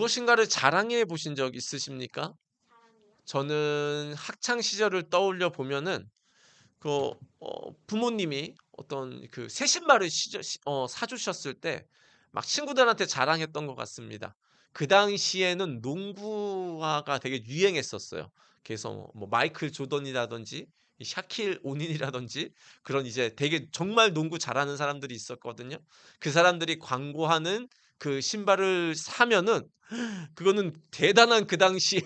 무엇인가를 자랑해 보신 적 있으십니까? 저는 학창 시절을 떠올려 보면은 그 부모님이 어떤 그 새 신발을 사 주셨을 때 막 친구들한테 자랑했던 것 같습니다. 그 당시에는 농구화가 되게 유행했었어요. 그래서 뭐 마이클 조던이라든지 이 샤킬 오닐이라든지 그런 이제 되게 정말 농구 잘하는 사람들이 있었거든요. 그 사람들이 광고하는 그 신발을 사면은 그거는 대단한 그 당시에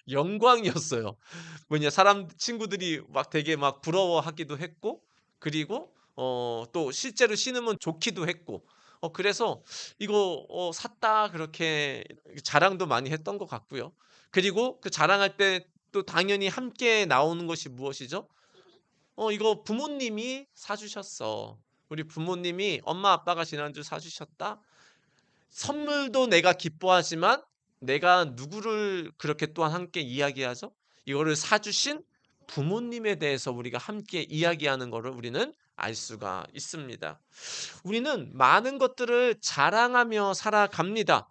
영광이었어요. 뭐냐 사람 친구들이 막 되게 막 부러워하기도 했고 그리고 또 실제로 신으면 좋기도 했고 그래서 "이거 샀다." 그렇게 자랑도 많이 했던 것 같고요. 그리고 그 자랑할 때 또 당연히 함께 나오는 것이 무엇이죠? "이거 부모님이 사 주셨어. 우리 부모님이 엄마 아빠가 지난주 사 주셨다." 선물도 내가 기뻐하지만 내가 누구를 그렇게 또한 함께 이야기하죠? 이거를 사 주신 부모님에 대해서 우리가 함께 이야기하는 거를 우리는 알 수가 있습니다. 우리는 많은 것들을 자랑하며 살아갑니다.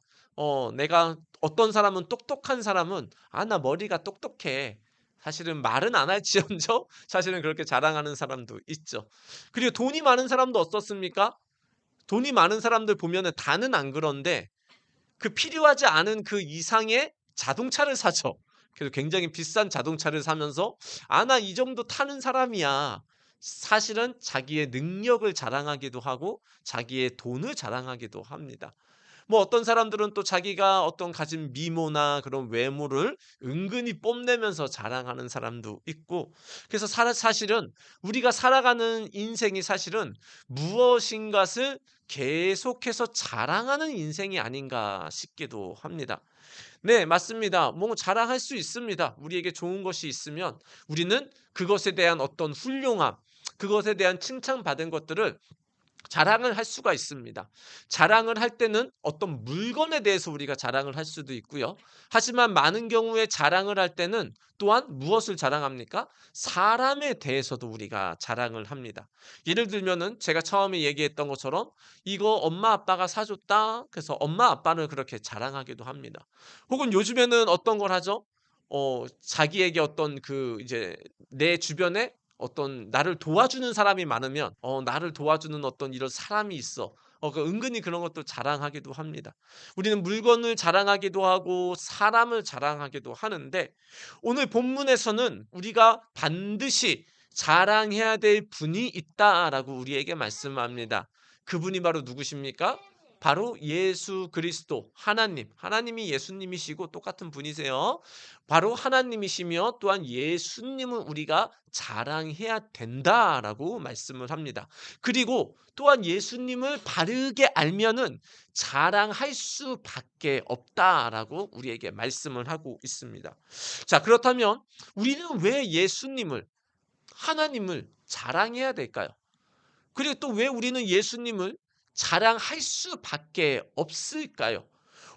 내가 어떤 사람은 똑똑한 사람은 "아 나 머리가 똑똑해." 사실은 말은 안 할지언정 사실은 그렇게 자랑하는 사람도 있죠. 그리고 돈이 많은 사람도 어떻습니까? 돈이 많은 사람들 보면은 다는 안 그런데 그 필요하지 않은 그 이상의 자동차를 사죠. 그래서 굉장히 비싼 자동차를 사면서 '아 나 이 정도 타는 사람이야.' 사실은 자기의 능력을 자랑하기도 하고 자기의 돈을 자랑하기도 합니다. 뭐 어떤 사람들은 또 자기가 어떤 가진 미모나 그런 외모를 은근히 뽐내면서 자랑하는 사람도 있고 그래서 사실은 우리가 살아가는 인생이 사실은 무엇인가를 계속해서 자랑하는 인생이 아닌가 싶기도 합니다. 네, 맞습니다. 뭐 자랑할 수 있습니다. 우리에게 좋은 것이 있으면 우리는 그것에 대한 어떤 훌륭함, 그것에 대한 칭찬받은 것들을 자랑을 할 수가 있습니다. 자랑을 할 때는 어떤 물건에 대해서 우리가 자랑을 할 수도 있고요. 하지만 많은 경우에 자랑을 할 때는 또한 무엇을 자랑합니까? 사람에 대해서도 우리가 자랑을 합니다. 예를 들면은 제가 처음에 얘기했던 것처럼 "이거 엄마 아빠가 사 줬다." 그래서 엄마 아빠를 그렇게 자랑하기도 합니다. 혹은 요즘에는 어떤 걸 하죠? 자기에게 어떤 그 이제 내 주변에 어떤 나를 도와주는 사람이 많으면 나를 도와주는 어떤 이런 사람이 있어. 그 은근히 그런 것도 자랑하기도 합니다. 우리는 물건을 자랑하기도 하고 사람을 자랑하기도 하는데 오늘 본문에서는 우리가 반드시 자랑해야 될 분이 있다라고 우리에게 말씀합니다. 그분이 바로 누구십니까? 바로 예수 그리스도 하나님. 하나님이 예수님이시고 똑같은 분이세요. 바로 하나님이시며 또한 예수님을 우리가 자랑해야 된다라고 말씀을 합니다. 그리고 또한 예수님을 바르게 알면은 자랑할 수밖에 없다라고 우리에게 말씀을 하고 있습니다. 자, 그렇다면 우리는 왜 예수님을 하나님을 자랑해야 될까요? 그리고 또 왜 우리는 예수님을 자랑할 수밖에 없을까요?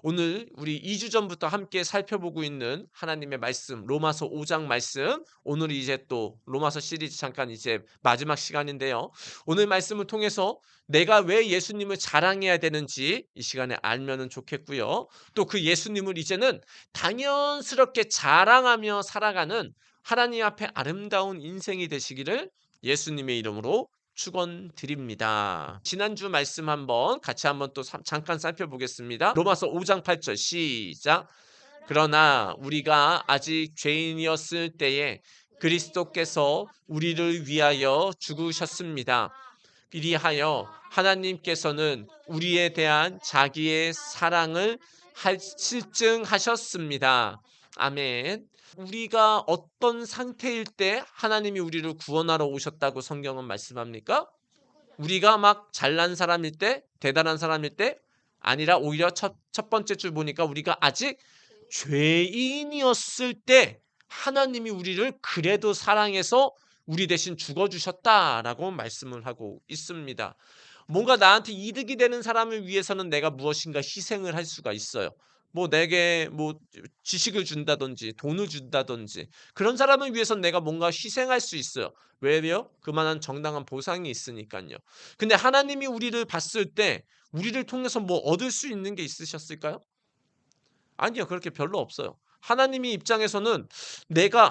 오늘 우리 2주 전부터 함께 살펴보고 있는 하나님의 말씀 로마서 5장 말씀 오늘이 이제 또 로마서 시리즈 잠깐 이제 마지막 시간인데요. 오늘 말씀을 통해서 내가 왜 예수님을 자랑해야 되는지 이 시간에 알면은 좋겠고요. 또 그 예수님을 이제는 당연스럽게 자랑하며 살아가는 하나님 앞에 아름다운 인생이 되시기를 예수님의 이름으로 축원드립니다. 지난주 말씀 한번 같이 한번 또 잠깐 살펴보겠습니다. 로마서 5장 8절 시작. 그러나 우리가 아직 죄인이었을 때에 그리스도께서 우리를 위하여 죽으셨습니다. 이리하여 하나님께서는 우리에 대한 자기의 사랑을 실증하셨습니다. 아멘. 우리가 어떤 상태일 때 하나님이 우리를 구원하러 오셨다고 성경은 말씀합니까? 우리가 막 잘난 사람일 때, 대단한 사람일 때 아니라 오히려 첫 번째 줄 보니까 우리가 아직 죄인이었을 때 하나님이 우리를 그래도 사랑해서 우리 대신 죽어 주셨다라고 말씀을 하고 있습니다. 뭔가 나한테 이득이 되는 사람을 위해서는 내가 무엇인가 희생을 할 수가 있어요. 뭐 내게 뭐 지식을 준다든지 돈을 준다든지 그런 사람을 위해서는 내가 뭔가 희생할 수 있어요. 왜요? 그만한 정당한 보상이 있으니까요. 근데 하나님이 우리를 봤을 때 우리를 통해서 뭐 얻을 수 있는 게 있으셨을까요? 아니요. 그렇게 별로 없어요. 하나님이 입장에서는 내가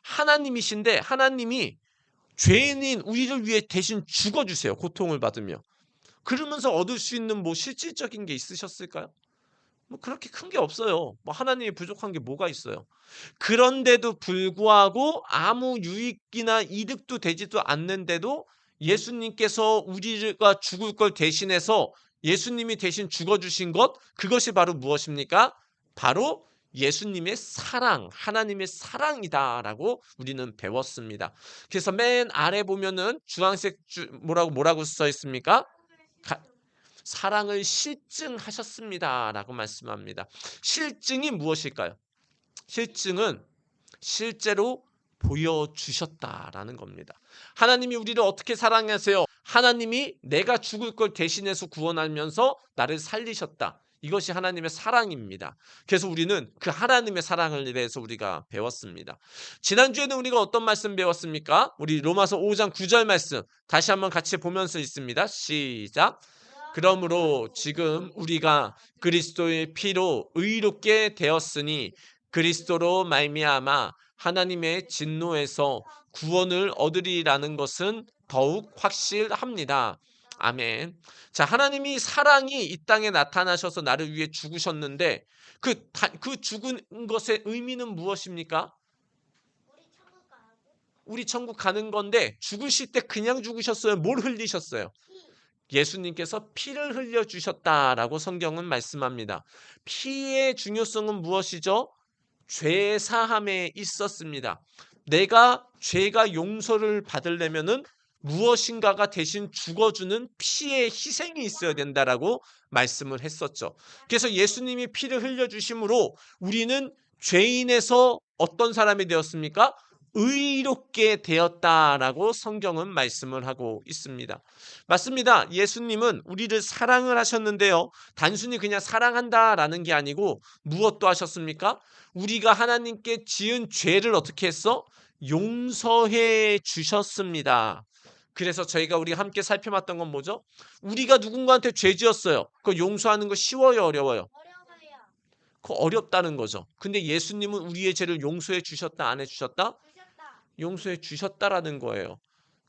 하나님이신데 하나님이 죄인인 우리를 위해 대신 죽어 주세요. 고통을 받으며. 그러면서 얻을 수 있는 뭐 실질적인 게 있으셨을까요? 뭐 그렇게 큰 게 없어요. 뭐 하나님이 부족한 게 뭐가 있어요. 그런데도 불구하고 아무 유익이나 이득도 되지도 않는데도 예수님께서 우리가 죽을 걸 대신해서 예수님이 대신 죽어 주신 것, 그것이 바로 무엇입니까? 바로 예수님의 사랑, 하나님의 사랑이다라고 우리는 배웠습니다. 그래서 맨 아래 보면은 주황색 뭐라고 써 있습니까? 사랑을 실증하셨습니다라고 말씀합니다. 실증이 무엇일까요? 실증은 실제로 보여주셨다라는 겁니다. 하나님이 우리를 어떻게 사랑하세요? 하나님이 내가 죽을 걸 대신해서 구원하면서 나를 살리셨다. 이것이 하나님의 사랑입니다. 그래서 우리는 그 하나님의 사랑을 대해서 우리가 배웠습니다. 지난주에는 우리가 어떤 말씀 배웠습니까? 우리 로마서 5장 9절 말씀 다시 한번 같이 보면서 있습니다. 시작. 그러므로 지금 우리가 그리스도의 피로 의롭게 되었으니 그리스도로 말미암아 하나님의 진노에서 구원을 얻으리라는 것은 더욱 확실합니다. 아멘. 자, 하나님이 사랑이 이 땅에 나타나셔서 나를 위해 죽으셨는데 그 죽은 것의 의미는 무엇입니까? 우리 천국 가는 건데 죽으실 때 그냥 죽으셨어요? 뭘 흘리셨어요? 예수님께서 피를 흘려주셨다라고 성경은 말씀합니다. 피의 중요성은 무엇이죠? 죄 사함에 있었습니다. 내가 죄가 용서를 받으려면은 무엇인가가 대신 죽어주는 피의 희생이 있어야 된다라고 말씀을 했었죠. 그래서 예수님이 피를 흘려주심으로 우리는 죄인에서 어떤 사람이 되었습니까? 의롭게 되었다라고 성경은 말씀을 하고 있습니다. 맞습니다. 예수님은 우리를 사랑을 하셨는데요. 단순히 그냥 사랑한다라는 게 아니고 무엇도 하셨습니까? 우리가 하나님께 지은 죄를 어떻게 했어? 용서해 주셨습니다. 그래서 우리가 함께 살펴봤던 건 뭐죠? 우리가 누군가한테 죄 지었어요. 그거 용서하는 거 쉬워요, 어려워요? 그거 어렵다는 거죠. 근데 예수님은 우리의 죄를 용서해 주셨다, 안 해 주셨다? 용서해 주셨다라는 거예요.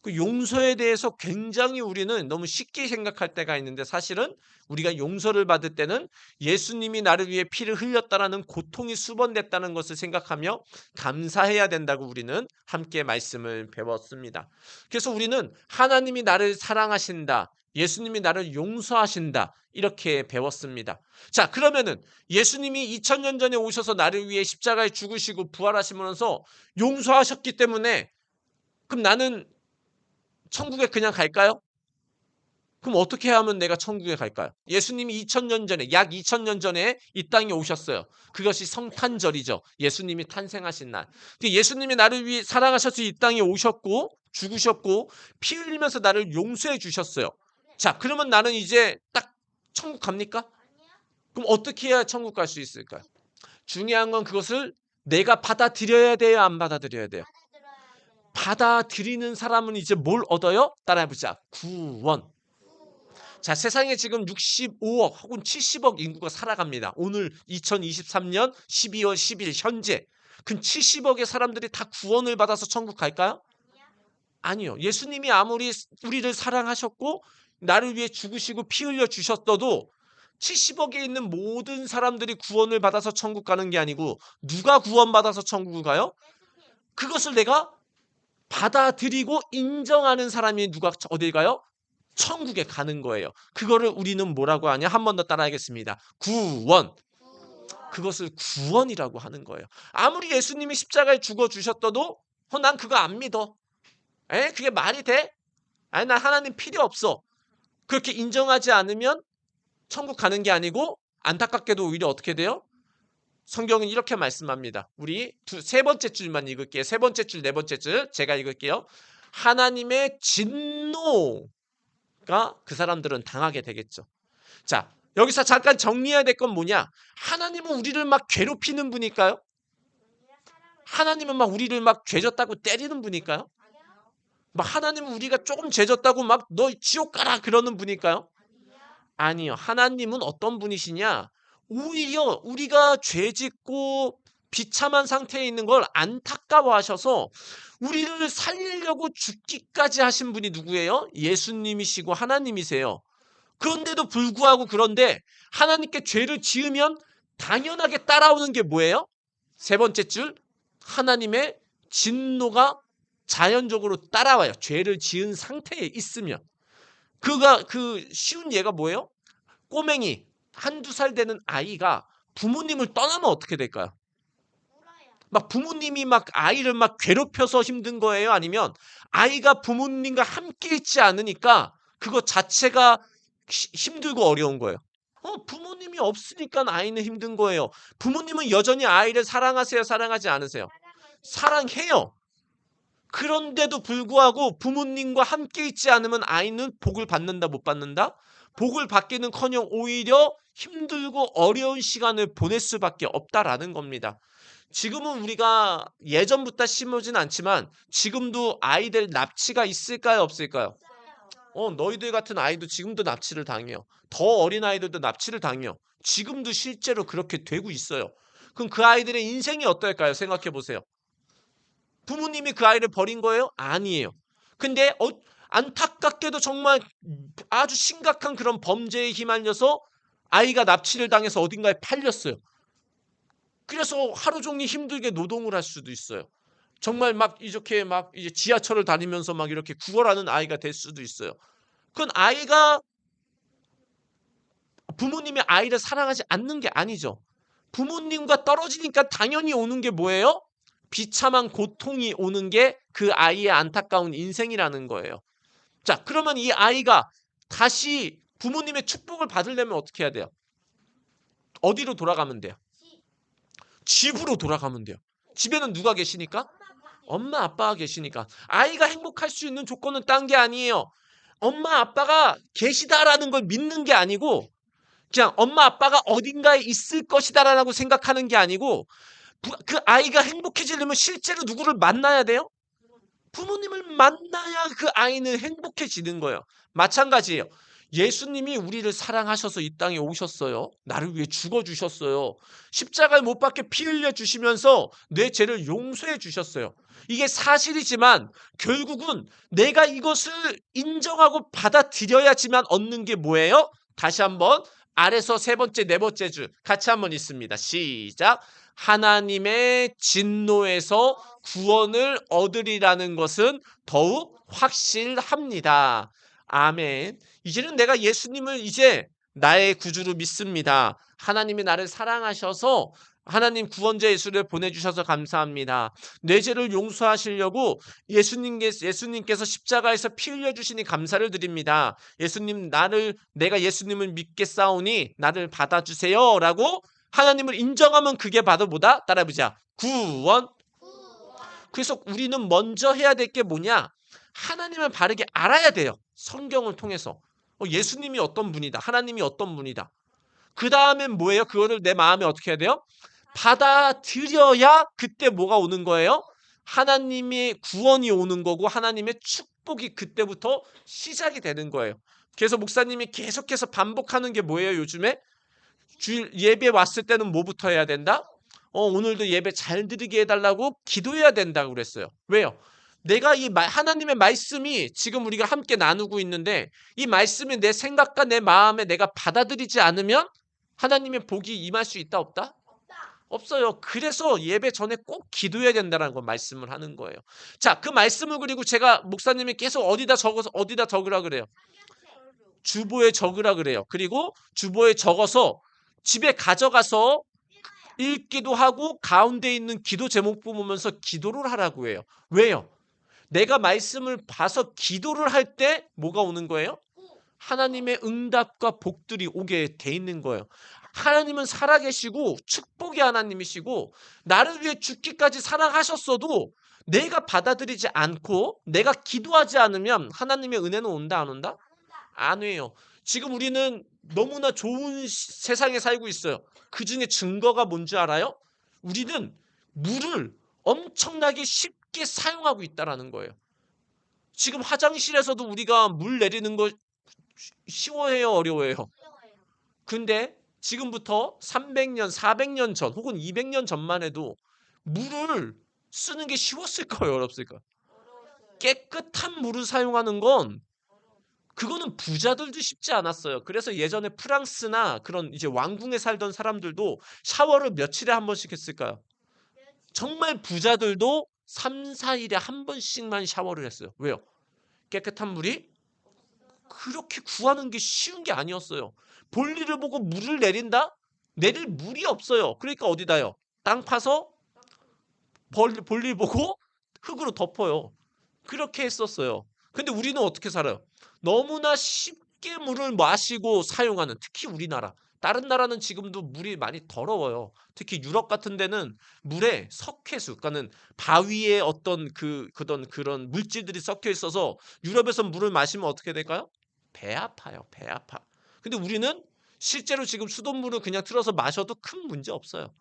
그 용서에 대해서 굉장히 우리는 너무 쉽게 생각할 때가 있는데 사실은 우리가 용서를 받을 때는 예수님이 나를 위해 피를 흘렸다라는 고통이 수반됐다는 것을 생각하며 감사해야 된다고 우리는 함께 말씀을 배웠습니다. 그래서 우리는 하나님이 나를 사랑하신다. 예수님이 나를 용서하신다. 이렇게 배웠습니다. 자, 그러면은 예수님이 2000년 전에 오셔서 나를 위해 십자가에 죽으시고 부활하시면서 용서하셨기 때문에 그럼 나는 천국에 그냥 갈까요? 그럼 어떻게 하면 내가 천국에 갈까요? 예수님이 2000년 전에, 약 2000년 전에 이 땅에 오셨어요. 그것이 성탄절이죠. 예수님이 탄생하신 날. 근데 예수님이 나를 위해 사랑하셔서 이 땅에 오셨고, 죽으셨고, 피 흘리면서 나를 용서해 주셨어요. 자, 그러면 나는 이제 딱 천국 갑니까? 그럼 어떻게 해야 천국 갈 수 있을까요? 중요한 건 그것을 내가 받아들여야 돼요, 안 받아들여야 돼요? 받아들이는 사람은 이제 뭘 얻어요? 따라해보자. 구원. 자, 세상에 지금 65억 혹은 70억 인구가 살아갑니다. 오늘 2023년 12월 10일 현재. 그 70억의 사람들이 다 구원을 받아서 천국 갈까요? 아니요. 예수님이 아무리 우리를 사랑하셨고 나를 위해 죽으시고 피 흘려 주셨어도 70억에 있는 모든 사람들이 구원을 받아서 천국 가는 게 아니고 누가 구원받아서 천국을 가요? 그것을 내가 받아들이고 인정하는 사람이 누가 어딜 가요? 천국에 가는 거예요. 그거를 우리는 뭐라고 하냐? 한 번 더 따라하겠습니다. 구원. 그것을 구원이라고 하는 거예요. 아무리 예수님이 십자가에 죽어 주셨어도 난 그거 안 믿어. 그게 말이 돼? 아니, 난 하나님 필요 없어. 그렇게 인정하지 않으면 천국 가는 게 아니고 안타깝게도 오히려 어떻게 돼요? 성경은 이렇게 말씀합니다. 우리 세 번째 줄만 읽을게요. 세 번째 줄, 네 번째 줄 제가 읽을게요. 하나님의 진노가 그 사람들은 당하게 되겠죠. 자, 여기서 잠깐 정리해야 될 건 뭐냐? 하나님은 우리를 막 괴롭히는 분일까요? 하나님은 막 우리를 막 죄졌다고 때리는 분일까요? 막 하나님은 우리가 조금 죄졌다고 막 너 지옥 가라 그러는 분일까요? 아니요. 하나님은 어떤 분이시냐? 오히려 우리가 죄 짓고 비참한 상태에 있는 걸 안타까워하셔서 우리를 살리려고 죽기까지 하신 분이 누구예요? 예수님이시고 하나님이세요. 그런데도 불구하고 그런데 하나님께 죄를 지으면 당연하게 따라오는 게 뭐예요? 세 번째 줄, 하나님의 진노가 자연적으로 따라와요. 죄를 지은 상태에 있으면. 그 쉬운 예가 뭐예요? 꼬맹이, 한두 살 되는 아이가 부모님을 떠나면 어떻게 될까요? 막 부모님이 막 아이를 막 괴롭혀서 힘든 거예요? 아니면 아이가 부모님과 함께 있지 않으니까 그거 자체가 힘들고 어려운 거예요? 부모님이 없으니까 아이는 힘든 거예요. 부모님은 여전히 아이를 사랑하세요? 사랑하지 않으세요? 사랑해요. 그런데도 불구하고 부모님과 함께 있지 않으면 아이는 복을 받는다, 못 받는다? 복을 받기는커녕 오히려 힘들고 어려운 시간을 보낼 수밖에 없다라는 겁니다. 지금은 우리가 예전부터 심하진 않지만 지금도 아이들 납치가 있을까요, 없을까요? 너희들 같은 아이도 지금도 납치를 당해요. 더 어린 아이들도 납치를 당해요. 지금도 실제로 그렇게 되고 있어요. 그럼 그 아이들의 인생이 어떨까요? 생각해 보세요. 부모님이 그 아이를 버린 거예요? 아니에요. 근데 안타깝게도 정말 아주 심각한 그런 범죄에 휘말려서 아이가 납치를 당해서 어딘가에 팔렸어요. 그래서 하루 종일 힘들게 노동을 할 수도 있어요. 정말 막 이렇게 막 이제 지하철을 다니면서 막 이렇게 구걸하는 아이가 될 수도 있어요. 그건 아이가 부모님이 아이를 사랑하지 않는 게 아니죠. 부모님과 떨어지니까 당연히 오는 게 뭐예요? 비참한 고통이 오는 게 그 아이의 안타까운 인생이라는 거예요. 자, 그러면 이 아이가 다시 부모님의 축복을 받으려면 어떻게 해야 돼요? 어디로 돌아가면 돼요? 집으로 돌아가면 돼요. 집에는 누가 계시니까? 엄마 아빠가 계시니까. 아이가 행복할 수 있는 조건은 딴 게 아니에요. 엄마 아빠가 계시다라는 걸 믿는 게 아니고 그냥 엄마 아빠가 어딘가에 있을 것이다라고 생각하는 게 아니고 그 아이가 행복해지려면 실제로 누구를 만나야 돼요? 부모님을 만나야 그 아이는 행복해지는 거예요. 마찬가지예요. 예수님이 우리를 사랑하셔서 이 땅에 오셨어요. 나를 위해 죽어주셨어요. 십자가에 못 박혀 피 흘려 주시면서 내 죄를 용서해 주셨어요. 이게 사실이지만 결국은 내가 이것을 인정하고 받아들여야지만 얻는 게 뭐예요? 다시 한번 아래서 세 번째, 네 번째 줄 같이 한번 있습니다. 시작. 하나님의 진노에서 구원을 얻으리라는 것은 더욱 확실합니다. 아멘. 이제는 내가 예수님을 이제 나의 구주로 믿습니다. 하나님이 나를 사랑하셔서 하나님 구원자 예수를 보내주셔서 감사합니다. 내 죄를 용서하시려고 예수님께서 십자가에서 피 흘려주시니 감사를 드립니다. 예수님 내가 예수님을 믿겠사오니 나를 받아주세요 라고 하나님을 인정하면 그게 바로 뭐다? 따라해보자. 구원. 그래서 우리는 먼저 해야 될 게 뭐냐? 하나님을 바르게 알아야 돼요. 성경을 통해서. 예수님이 어떤 분이다. 하나님이 어떤 분이다. 그 다음엔 뭐예요? 그거를 내 마음에 어떻게 해야 돼요? 받아들여야 그때 뭐가 오는 거예요? 하나님의 구원이 오는 거고 하나님의 축복이 그때부터 시작이 되는 거예요. 그래서 목사님이 계속해서 반복하는 게 뭐예요? 요즘에? 주일 예배 왔을 때는 뭐부터 해야 된다? 오늘도 예배 잘 드리게 해달라고 기도해야 된다고 그랬어요. 왜요? 내가 하나님의 말씀이 지금 우리가 함께 나누고 있는데 이 말씀이 내 생각과 내 마음에 내가 받아들이지 않으면 하나님의 복이 임할 수 있다 없다? 없어요. 그래서 예배 전에 꼭 기도해야 된다는 거 말씀을 하는 거예요. 자, 그 말씀을 그리고 제가 목사님이 계속 어디다 적으라 그래요. 주보에 적으라 그래요. 그리고 주보에 적어서 집에 가져가서 읽기도 하고 가운데 있는 기도 제목 보면서 기도를 하라고 해요. 왜요? 내가 말씀을 봐서 기도를 할 때 뭐가 오는 거예요? 하나님의 응답과 복들이 오게 돼 있는 거예요. 하나님은 살아계시고 축복의 하나님이시고 나를 위해 죽기까지 사랑하셨어도 내가 받아들이지 않고 내가 기도하지 않으면 하나님의 은혜는 온다 안 온다? 안 해요. 지금 우리는 너무나 좋은 세상에 살고 있어요. 그 중에 증거가 뭔지 알아요? 우리는 물을 엄청나게 쉽게 사용하고 있다는 거예요. 지금 화장실에서도 우리가 물 내리는 거 쉬워해요, 어려워해요? 근데 지금부터 300년, 400년 전 혹은 200년 전만 해도 물을 쓰는 게 쉬웠을까요? 어렵을까요? 깨끗한 물을 사용하는 건 그거는 부자들도 쉽지 않았어요. 그래서 예전에 프랑스나 그런 이제 왕궁에 살던 사람들도 샤워를 며칠에 한 번씩 했을까요? 정말 부자들도 3, 4일에 한 번씩만 샤워를 했어요. 왜요? 깨끗한 물이 그렇게 구하는 게 쉬운 게 아니었어요. 볼일을 보고 물을 내린다? 내릴 물이 없어요. 그러니까 어디다요? 땅 파서 볼일 보고 흙으로 덮어요. 그렇게 했었어요. 근데 우리는 어떻게 살아요? 너무나 쉽게 물을 마시고 사용하는, 특히 우리나라. 다른 나라는 지금도 물이 많이 더러워요. 특히 유럽 같은 데는 물에 석회수, 그러니까는 바위에 어떤 그런 물질들이 섞여 있어서 유럽에서 물을 마시면 어떻게 될까요? 배 아파요. 배 아파. 근데 우리는 실제로 지금 수돗물을 그냥 틀어서 마셔도 큰 문제 없어요.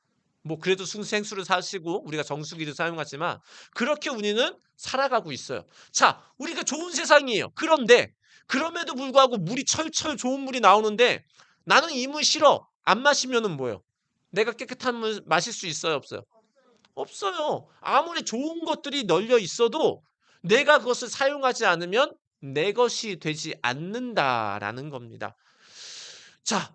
뭐 그래도 생수를 사시고 우리가 정수기를 사용하지만 그렇게 우리는 살아가고 있어요. 자, 우리가 좋은 세상이에요. 그런데 그럼에도 불구하고 물이 철철 좋은 물이 나오는데 나는 이 물 싫어. 안 마시면은 뭐예요? 내가 깨끗한 물 마실 수 있어요, 없어요? 없어요. 아무리 좋은 것들이 널려 있어도 내가 그것을 사용하지 않으면 내 것이 되지 않는다라는 겁니다. 자,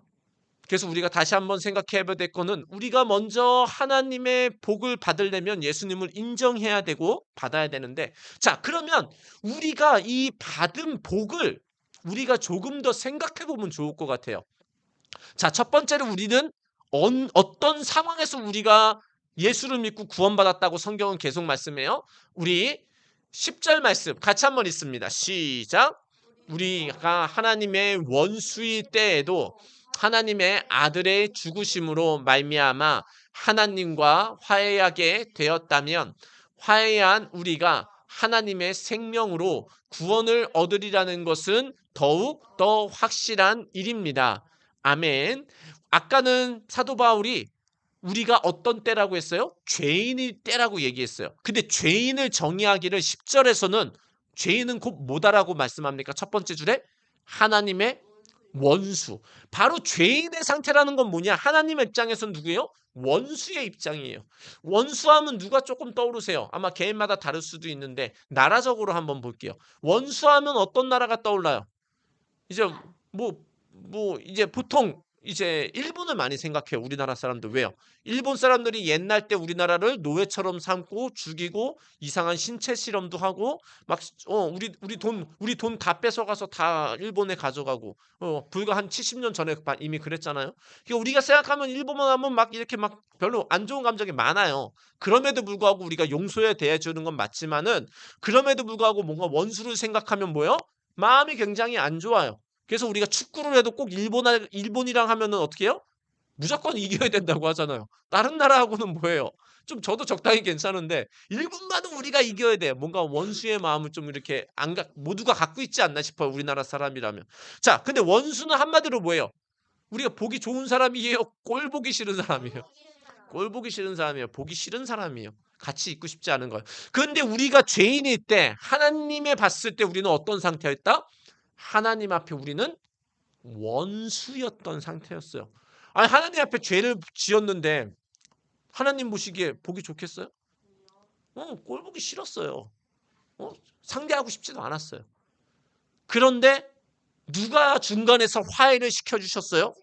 그래서 우리가 다시 한번 생각해 봐야 될 거는 우리가 먼저 하나님의 복을 받으려면 예수님을 인정해야 되고 받아야 되는데, 자, 그러면 우리가 이 받은 복을 우리가 조금 더 생각해 보면 좋을 것 같아요. 자, 첫 번째로 우리는 어떤 상황에서 우리가 예수를 믿고 구원받았다고 성경은 계속 말씀해요. 우리 10절 말씀 같이 한번 읽습니다. 시작. 우리가 하나님의 원수일 때에도 하나님의 아들의 죽으심으로 말미암아 하나님과 화해하게 되었다면 화해한 우리가 하나님의 생명으로 구원을 얻으리라는 것은 더욱 더 확실한 일입니다. 아멘. 아까는 사도 바울이 우리가 어떤 때라고 했어요? 죄인일 때라고 얘기했어요. 근데 죄인을 정의하기를 10절에서는 죄인은 곧 뭐다라고 말씀합니까? 첫 번째 줄에 하나님의 원수. 바로 죄인의 상태라는 건 뭐냐? 하나님의 입장에서는 누구예요? 원수의 입장이에요. 원수하면 누가 조금 떠오르세요? 아마 개인마다 다를 수도 있는데 나라적으로 한번 볼게요. 원수하면 어떤 나라가 떠올라요? 이제 이제 보통 이제 일본을 많이 생각해요. 우리나라 사람들. 왜요? 일본 사람들이 옛날 때 우리나라를 노예처럼 삼고 죽이고 이상한 신체 실험도 하고 막 우리 돈 다 뺏어가서 다 일본에 가져가고 불과 한 70년 전에 이미 그랬잖아요. 그러니까 우리가 생각하면 일본만 하면 막 이렇게 막 별로 안 좋은 감정이 많아요. 그럼에도 불구하고 우리가 용서에 대해 주는 건 맞지만은 그럼에도 불구하고 뭔가 원수를 생각하면 뭐요? 마음이 굉장히 안 좋아요. 그래서 우리가 축구를 해도 꼭 일본이랑 하면은 어떻게 해요? 무조건 이겨야 된다고 하잖아요. 다른 나라하고는 뭐예요? 좀 저도 적당히 괜찮은데 일본만은 우리가 이겨야 돼요. 뭔가 원수의 마음을 좀 이렇게 모두가 갖고 있지 않나 싶어요. 우리나라 사람이라면. 자, 근데 원수는 한마디로 뭐예요? 우리가 보기 좋은 사람이에요? 꼴 보기 싫은 사람이에요? 꼴 보기 싫은 사람이에요. 보기 싫은 사람이에요. 같이 있고 싶지 않은 거예요. 그런데 우리가 죄인일 때 하나님의 봤을 때 우리는 어떤 상태였다? 하나님 앞에 우리는 원수였던 상태였어요. 아니 하나님 앞에 죄를 지었는데 하나님 보시기에 보기 좋겠어요? 꼴 보기 싫었어요. 상대하고 싶지도 않았어요. 그런데 누가 중간에서 화해를 시켜주셨어요?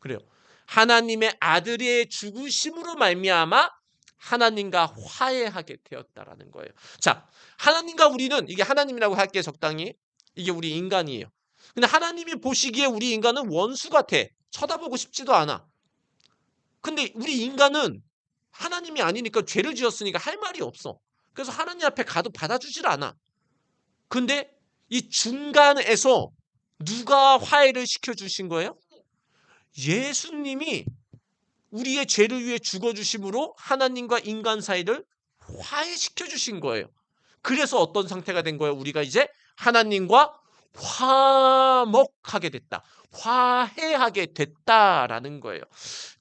그래요. 하나님의 아들의 죽으심으로 말미암아 하나님과 화해하게 되었다라는 거예요. 자, 하나님과 우리는 이게 하나님이라고 할게 적당히 이게 우리 인간이에요. 근데 하나님이 보시기에 우리 인간은 원수 같아. 쳐다보고 싶지도 않아. 근데 우리 인간은 하나님이 아니니까 죄를 지었으니까 할 말이 없어. 그래서 하나님 앞에 가도 받아주질 않아. 근데 이 중간에서 누가 화해를 시켜주신 거예요? 예수님이 우리의 죄를 위해 죽어주심으로 하나님과 인간 사이를 화해시켜 주신 거예요. 그래서 어떤 상태가 된 거예요? 우리가 이제 하나님과 화목하게 됐다. 화해하게 됐다라는 거예요.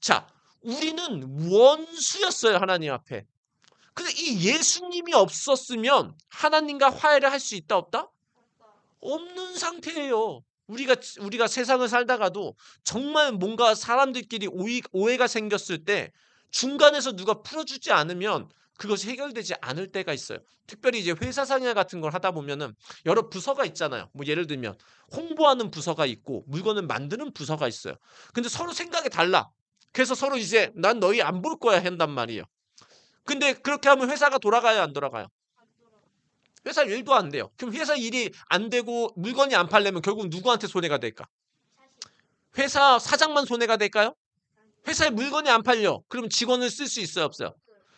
자, 우리는 원수였어요. 하나님 앞에. 근데 이 예수님이 없었으면 하나님과 화해를 할 수 있다 없다? 없는 상태예요. 우리가 세상을 살다가도 정말 뭔가 사람들끼리 오해가 생겼을 때 중간에서 누가 풀어주지 않으면 그것이 해결되지 않을 때가 있어요. 특별히 이제 회사 생활 같은 걸 하다 보면은 여러 부서가 있잖아요. 뭐 예를 들면 홍보하는 부서가 있고 물건을 만드는 부서가 있어요. 근데 서로 생각이 달라. 그래서 서로 이제 난 너희 안 볼 거야 한단 말이에요. 근데 그렇게 하면 회사가 돌아가요, 안 돌아가요? 회사 일도 안 돼요. 그럼 회사 일이 안 되고 물건이 안 팔려면 결국 누구한테 손해가 될까? 회사 사장만 손해가 될까요? 회사에 물건이 안 팔려. 그럼 직원을 쓸 수 있어요, 없어요?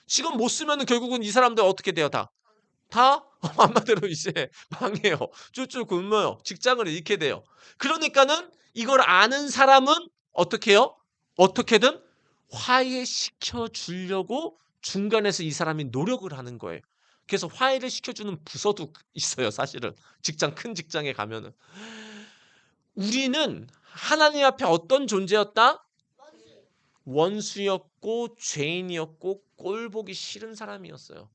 직원 못 쓰면은 결국은 이 사람들 어떻게 돼요, 다? 다 한마디로 이제 망해요. 쫄쫄 굶어요. 직장을 잃게 돼요. 그러니까는 이걸 아는 사람은 어떻게 해요? 어떻게든 화해시켜 주려고 중간에서 이 사람이 노력을 하는 거예요. 그래서 화해를 시켜주는 부서도 있어요, 사실은. 큰 직장에 가면은. 우리는 하나님 앞에 어떤 존재였다? 원수였고, 죄인이었고, 꼴 보기 싫은 사람이었어요.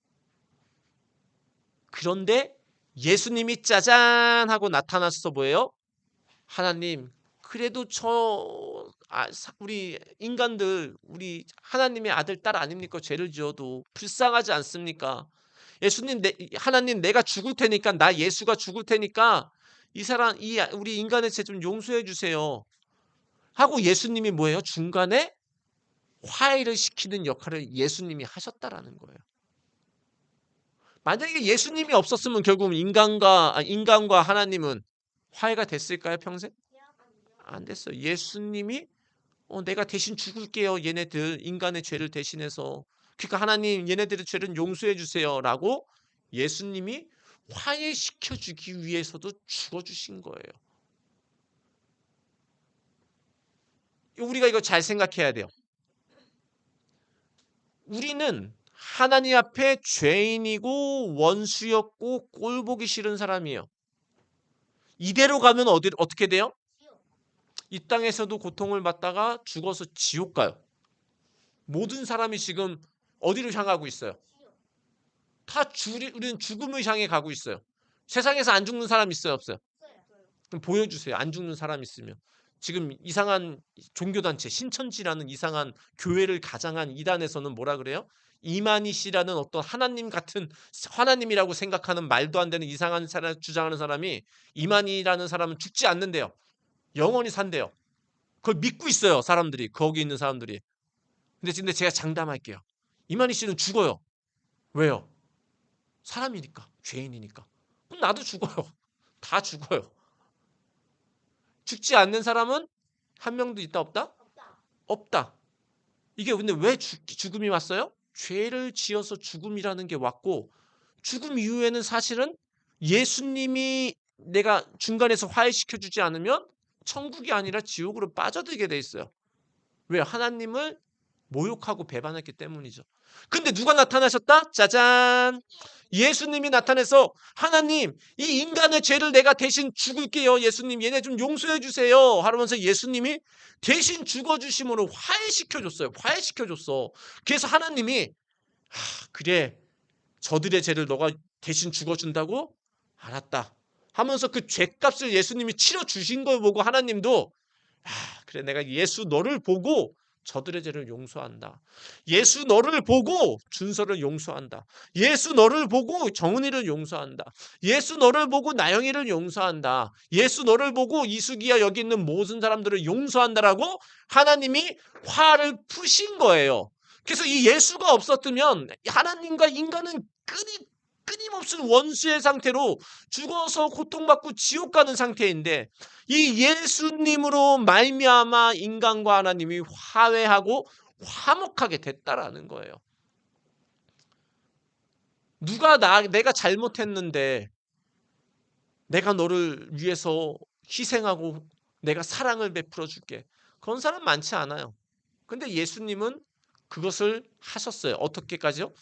그런데 예수님이 짜잔 하고 나타났어 뭐예요? 하나님, 그래도 우리 인간들, 우리 하나님의 아들, 딸 아닙니까? 죄를 지어도 불쌍하지 않습니까? 예수님, 하나님, 내가 죽을 테니까, 나 예수가 죽을 테니까, 우리 인간의 죄 좀 용서해 주세요. 하고 예수님이 뭐예요? 중간에 화해를 시키는 역할을 예수님이 하셨다라는 거예요. 만약에 예수님이 없었으면 결국 인간과 하나님은 화해가 됐을까요, 평생? 안 됐어요. 예수님이 내가 대신 죽을게요. 얘네들 인간의 죄를 대신해서. 그러니까 하나님 얘네들의 죄를 용서해 주세요라고 예수님이 화해시켜 주기 위해서도 죽어 주신 거예요. 우리가 이거 잘 생각해야 돼요. 우리는 하나님 앞에 죄인이고 원수였고 꼴보기 싫은 사람이에요. 이대로 가면 어떻게 돼요? 이 땅에서도 고통을 받다가 죽어서 지옥 가요. 모든 사람이 지금 어디로 향하고 있어요? 우리는 죽음을 향해 가고 있어요. 세상에서 안 죽는 사람 있어요, 없어요? 그럼 보여주세요. 안 죽는 사람 있으면. 지금 이상한 종교단체 신천지라는 이상한 교회를 가장한 이단에서는 뭐라 그래요? 이만희 씨라는 어떤 하나님 같은 하나님이라고 생각하는 말도 안 되는 이상한 사람 주장하는 사람이 이만희라는 사람은 죽지 않는데요. 영원히 산대요. 그걸 믿고 있어요, 사람들이. 거기 있는 사람들이. 근데 제가 장담할게요. 이만희 씨는 죽어요. 왜요? 사람이니까, 죄인이니까. 그럼 나도 죽어요. 다 죽어요. 죽지 않는 사람은 한 명도 있다 없다? 없다. 이게 근데 왜 죽음이 왔어요? 죄를 지어서 죽음이라는 게 왔고 죽음 이후에는 사실은 예수님이 내가 중간에서 화해시켜 주지 않으면 천국이 아니라 지옥으로 빠져들게 돼 있어요. 왜? 하나님을 모욕하고 배반했기 때문이죠. 근데 누가 나타나셨다? 짜잔! 예수님이 나타나서 하나님, 이 인간의 죄를 내가 대신 죽을게요. 예수님, 얘네 좀 용서해 주세요. 하면서 예수님이 대신 죽어주심으로 화해시켜줬어요. 화해시켜줬어. 그래서 하나님이 그래, 저들의 죄를 너가 대신 죽어준다고? 알았다. 하면서 그 죄값을 예수님이 치러주신 걸 보고 하나님도 그래 내가 예수 너를 보고 저들의 죄를 용서한다. 예수 너를 보고 준서를 용서한다. 예수 너를 보고 정은이를 용서한다. 예수 너를 보고 나영이를 용서한다. 예수 너를 보고 이수기야 여기 있는 모든 사람들을 용서한다라고 하나님이 화를 푸신 거예요. 그래서 이 예수가 없었으면 하나님과 인간은 끊임없는 원수의 상태로 죽어서 고통받고 지옥 가는 상태인데 이 예수님으로 말미암아 인간과 하나님이 화해하고 화목하게 됐다라는 거예요. 내가 잘못했는데 내가 너를 위해서 희생하고 내가 사랑을 베풀어 줄게. 그런 사람 많지 않아요. 근데 예수님은 그것을 하셨어요. 어떻게까지요?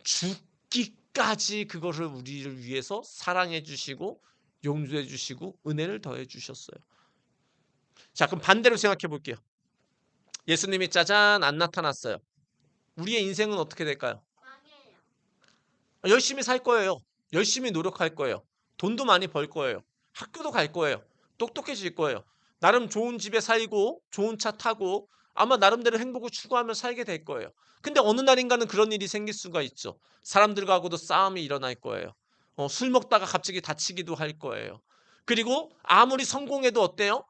죽기까지 그것을 우리를 위해서 사랑해 주시고 용서해 주시고 은혜를 더해 주셨어요. 자, 그럼 반대로 생각해 볼게요. 예수님이 짜잔 안 나타났어요. 우리의 인생은 어떻게 될까요? 열심히 살 거예요. 열심히 노력할 거예요. 돈도 많이 벌 거예요. 학교도 갈 거예요. 똑똑해질 거예요. 나름 좋은 집에 살고 좋은 차 타고 아마 나름대로 행복을 추구하며 살게 될 거예요. 근데 어느 날인가는 그런 일이 생길 수가 있죠. 사람들과도 싸움이 일어날 거예요. 술 먹다가 갑자기 다치기도 할 거예요. 그리고 아무리 성공해도 어때요?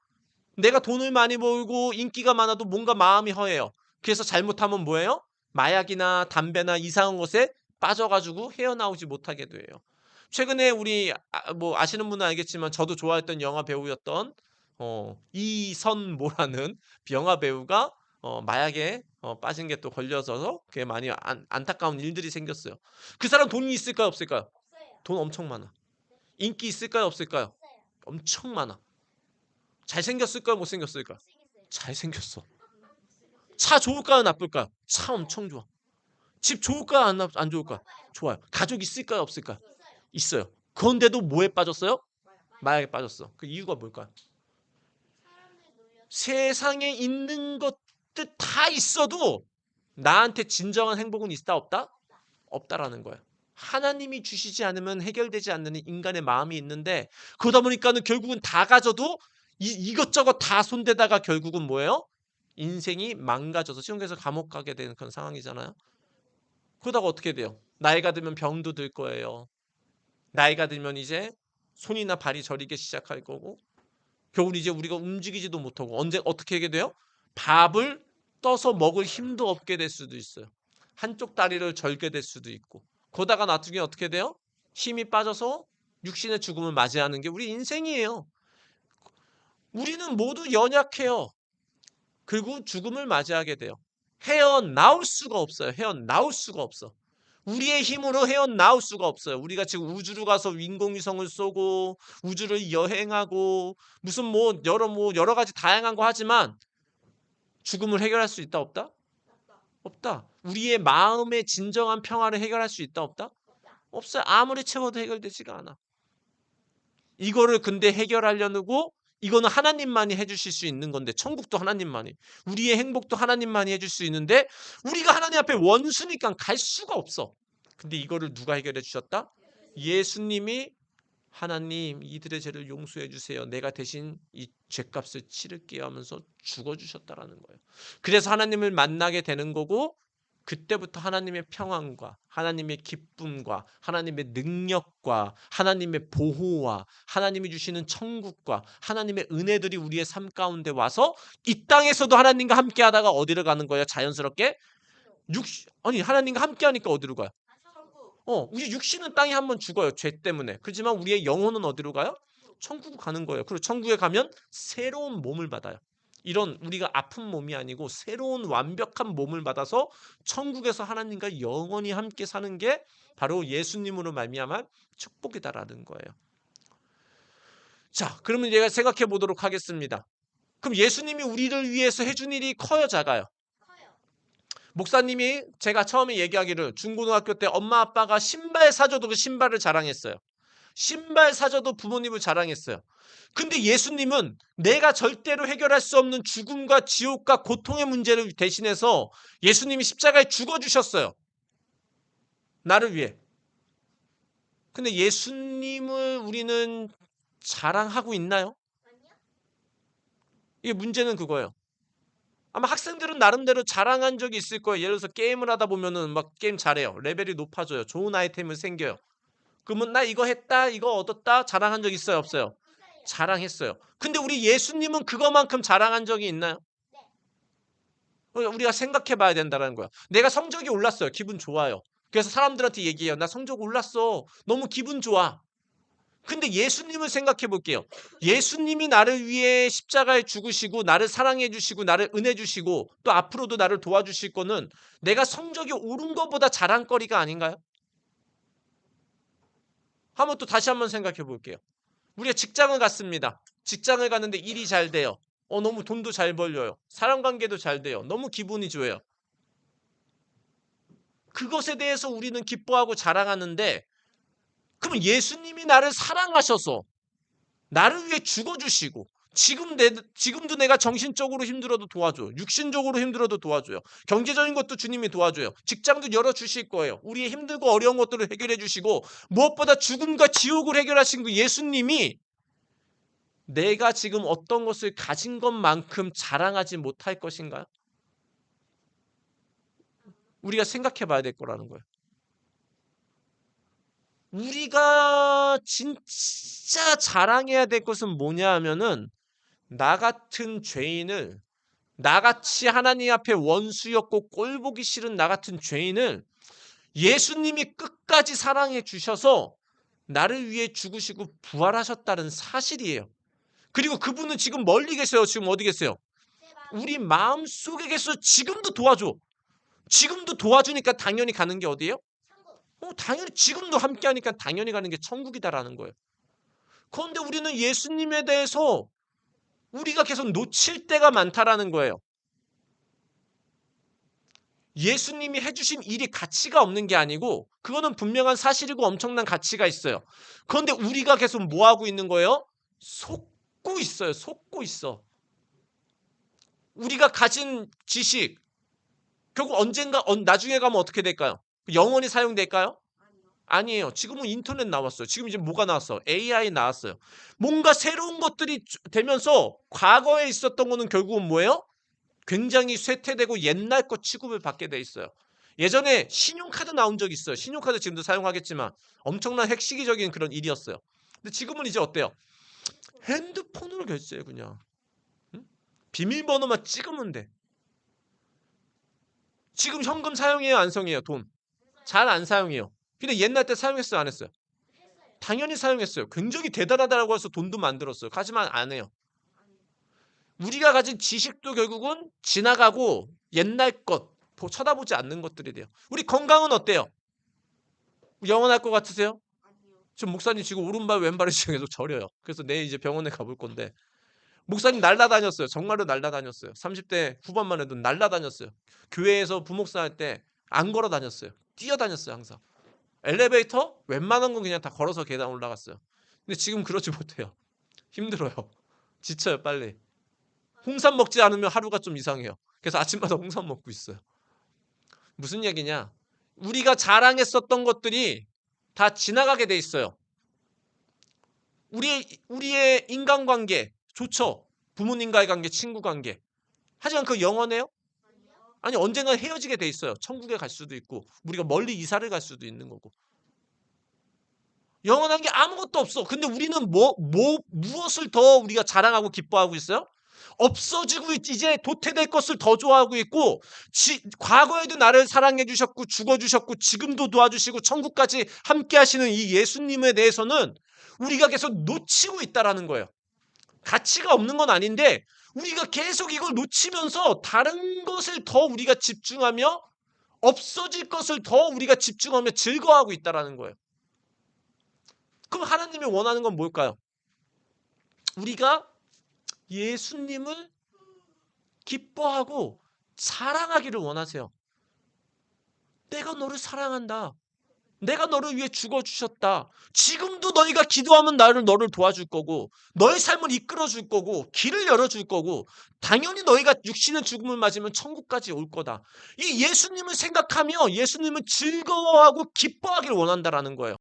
내가 돈을 많이 벌고 인기가 많아도 뭔가 마음이 허해요. 그래서 잘못하면 뭐예요? 마약이나 담배나 이상한 것에 빠져가지고 헤어나오지 못하게 돼요. 최근에 우리 뭐 아시는 분은 알겠지만 저도 좋아했던 영화 배우였던 이선모라는 영화 배우가 마약에 빠진 게 또 걸려서 그게 많이 안타까운 일들이 생겼어요. 그 사람 돈이 있을까요, 없을까요? 돈 엄청 많아. 인기 있을까요, 없을까요? 엄청 많아. 잘생겼을까요, 못생겼을까요? 잘생겼어. 차 좋을까요, 나쁠까요? 차 엄청 좋아. 집 좋을까요, 안 좋을까요? 좋아요. 가족 있을까요, 없을까요? 있어요. 그런데도 뭐에 빠졌어요? 마약에 빠졌어. 그 이유가 뭘까요? 세상에 있는 것들 다 있어도 나한테 진정한 행복은 있다, 없다? 없다라는 거예요. 하나님이 주시지 않으면 해결되지 않는 인간의 마음이 있는데 그러다 보니까는 결국은 다 가져도 이것저것 다 손대다가 결국은 뭐예요? 인생이 망가져서 지옥에서 감옥 가게 되는 그런 상황이잖아요. 그러다가 어떻게 돼요? 나이가 들면 병도 들 거예요. 나이가 들면 이제 손이나 발이 저리기 시작할 거고 겨울 이제 우리가 움직이지도 못하고 언제 어떻게 하게 돼요? 밥을 떠서 먹을 힘도 없게 될 수도 있어요. 한쪽 다리를 절게 될 수도 있고 그러다가 나중에 어떻게 돼요? 힘이 빠져서 육신의 죽음을 맞이하는 게 우리 인생이에요. 우리는 모두 연약해요. 그리고 죽음을 맞이하게 돼요. 헤어나올 수가 없어요. 헤어나올 수가 없어. 우리의 힘으로 헤어나올 수가 없어요. 우리가 지금 우주로 가서 인공위성을 쏘고 우주를 여행하고 무슨 여러 가지 다양한 거 하지만 죽음을 해결할 수 있다 없다? 없다. 우리의 마음의 진정한 평화를 해결할 수 있다 없다? 없어요. 아무리 채워도 해결되지가 않아. 이거를 근데 해결하려고 이거는 하나님만이 해주실 수 있는 건데 천국도 하나님만이 우리의 행복도 하나님만이 해줄 수 있는데 우리가 하나님 앞에 원수니까 갈 수가 없어. 근데 이거를 누가 해결해 주셨다? 예수님이 하나님 이들의 죄를 용서해 주세요. 내가 대신 이 죄값을 치를게요 하면서 죽어주셨다라는 거예요. 그래서 하나님을 만나게 되는 거고 그때부터 하나님의 평안과 하나님의 기쁨과 하나님의 능력과 하나님의 보호와 하나님이 주시는 천국과 하나님의 은혜들이 우리의 삶 가운데 와서 이 땅에서도 하나님과 함께 하다가 어디를 가는 거예요? 자연스럽게 아니 하나님과 함께 하니까 어디로 가요? 우리 육신은 땅에 한번 죽어요. 죄 때문에. 그렇지만 우리의 영혼은 어디로 가요? 천국 가는 거예요. 그리고 천국에 가면 새로운 몸을 받아요. 이런 우리가 아픈 몸이 아니고 새로운 완벽한 몸을 받아서 천국에서 하나님과 영원히 함께 사는 게 바로 예수님으로 말미암아 축복이다라는 거예요. 자, 그러면 제가 생각해 보도록 하겠습니다. 그럼 예수님이 우리를 위해서 해준 일이 커요, 작아요? 목사님이 제가 처음에 얘기하기를 중고등학교 때 엄마 아빠가 신발 사줘도 그 신발을 자랑했어요. 신발 사줘도 부모님을 자랑했어요. 근데 예수님은 내가 절대로 해결할 수 없는 죽음과 지옥과 고통의 문제를 대신해서 예수님이 십자가에 죽어주셨어요. 나를 위해. 근데 예수님을 우리는 자랑하고 있나요? 이게 문제는 그거예요. 아마 학생들은 나름대로 자랑한 적이 있을 거예요. 예를 들어서 게임을 하다 보면은 막 게임 잘해요. 레벨이 높아져요. 좋은 아이템을 생겨요. 그러면 나 이거 했다, 이거 얻었다 자랑한 적 있어요, 없어요? 자랑했어요. 근데 우리 예수님은 그거만큼 자랑한 적이 있나요? 우리가 생각해 봐야 된다는 거야. 내가 성적이 올랐어요. 기분 좋아요. 그래서 사람들한테 얘기해요. 나 성적 올랐어. 너무 기분 좋아. 근데 예수님을 생각해 볼게요. 예수님이 나를 위해 십자가에 죽으시고 나를 사랑해 주시고 나를 은혜 주시고 또 앞으로도 나를 도와주실 거는 내가 성적이 오른 것보다 자랑거리가 아닌가요? 한번 또 다시 한번 생각해 볼게요. 우리가 직장을 갔습니다. 직장을 갔는데 일이 잘 돼요. 너무 돈도 잘 벌려요. 사람 관계도 잘 돼요. 너무 기분이 좋아요. 그것에 대해서 우리는 기뻐하고 자랑하는데 그러면 예수님이 나를 사랑하셔서 나를 위해 죽어주시고 지금도 내가 정신적으로 힘들어도 도와줘요. 육신적으로 힘들어도 도와줘요. 경제적인 것도 주님이 도와줘요. 직장도 열어주실 거예요. 우리의 힘들고 어려운 것들을 해결해 주시고 무엇보다 죽음과 지옥을 해결하신 그 예수님이 내가 지금 어떤 것을 가진 것만큼 자랑하지 못할 것인가요? 우리가 생각해 봐야 될 거라는 거예요. 우리가 진짜 자랑해야 될 것은 뭐냐 하면은 나 같은 죄인을, 나같이 하나님 앞에 원수였고 꼴보기 싫은 나 같은 죄인을 예수님이 끝까지 사랑해 주셔서 나를 위해 죽으시고 부활하셨다는 사실이에요. 그리고 그분은 지금 멀리 계세요. 지금 어디 계세요? 우리 마음속에 계셔서 지금도 도와줘. 지금도 도와주니까 당연히 가는 게 어디예요? 당연히 지금도 함께하니까 당연히 가는 게 천국이다라는 거예요. 그런데 우리는 예수님에 대해서 우리가 계속 놓칠 때가 많다라는 거예요. 예수님이 해주신 일이 가치가 없는 게 아니고 그거는 분명한 사실이고 엄청난 가치가 있어요. 그런데 우리가 계속 뭐하고 있는 거예요? 속고 있어요. 속고 있어. 우리가 가진 지식 결국 언젠가 나중에 가면 어떻게 될까요? 영원히 사용될까요? 아니에요. 지금은 인터넷 나왔어요. 지금 이제 뭐가 나왔어? AI 나왔어요. 뭔가 새로운 것들이 되면서 과거에 있었던 거는 결국은 뭐예요? 굉장히 쇠퇴되고 옛날 것 취급을 받게 돼 있어요. 예전에 신용카드 나온 적 있어요. 신용카드 지금도 사용하겠지만 엄청난 핵시기적인 그런 일이었어요. 근데 지금은 이제 어때요? 핸드폰으로 결제해 그냥. 응? 비밀번호만 찍으면 돼. 지금 현금 사용해요, 안 사용해요? 돈. 잘 안 사용해요. 근데 옛날 때 사용했어요, 안 했어요? 당연히 사용했어요. 굉장히 대단하다고 해서 돈도 만들었어요. 하지만 안 해요. 우리가 가진 지식도 결국은 지나가고 옛날 것 쳐다보지 않는 것들이 돼요. 우리 건강은 어때요? 영원할 것 같으세요? 지금 목사님 지금 오른발 왼발을 지금 계속 저려요. 그래서 내일 이제 병원에 가볼 건데 목사님 날라다녔어요. 정말로 날라다녔어요. 30대 후반만 해도 날라다녔어요. 교회에서 부목사 할 때 안 걸어 다녔어요. 뛰어다녔어요 항상. 엘리베이터? 웬만한 건 그냥 다 걸어서 계단 올라갔어요. 근데 지금 그러지 못해요. 힘들어요. 지쳐요 빨리. 홍삼 먹지 않으면 하루가 좀 이상해요. 그래서 아침마다 홍삼 먹고 있어요. 무슨 얘기냐? 우리가 자랑했었던 것들이 다 지나가게 돼 있어요. 우리의 인간관계 좋죠. 부모님과의 관계, 친구 관계. 하지만 그 영원해요? 아니 언젠가 헤어지게 돼 있어요. 천국에 갈 수도 있고 우리가 멀리 이사를 갈 수도 있는 거고. 영원한 게 아무것도 없어. 근데 우리는 무엇을 더 우리가 자랑하고 기뻐하고 있어요? 없어지고 이제 도태될 것을 더 좋아하고 있고 과거에도 나를 사랑해 주셨고 죽어 주셨고 지금도 도와주시고 천국까지 함께 하시는 이 예수님에 대해서는 우리가 계속 놓치고 있다라는 거예요. 가치가 없는 건 아닌데 우리가 계속 이걸 놓치면서 다른 것을 더 우리가 집중하며 없어질 것을 더 우리가 집중하며 즐거워하고 있다라는 거예요. 그럼 하나님이 원하는 건 뭘까요? 우리가 예수님을 기뻐하고 사랑하기를 원하세요. 내가 너를 사랑한다. 내가 너를 위해 죽어주셨다. 지금도 너희가 기도하면 너를 도와줄 거고 너의 삶을 이끌어 줄 거고 길을 열어줄 거고 당연히 너희가 육신의 죽음을 맞으면 천국까지 올 거다. 이 예수님을 생각하며 예수님을 즐거워하고 기뻐하기를 원한다라는 거예요.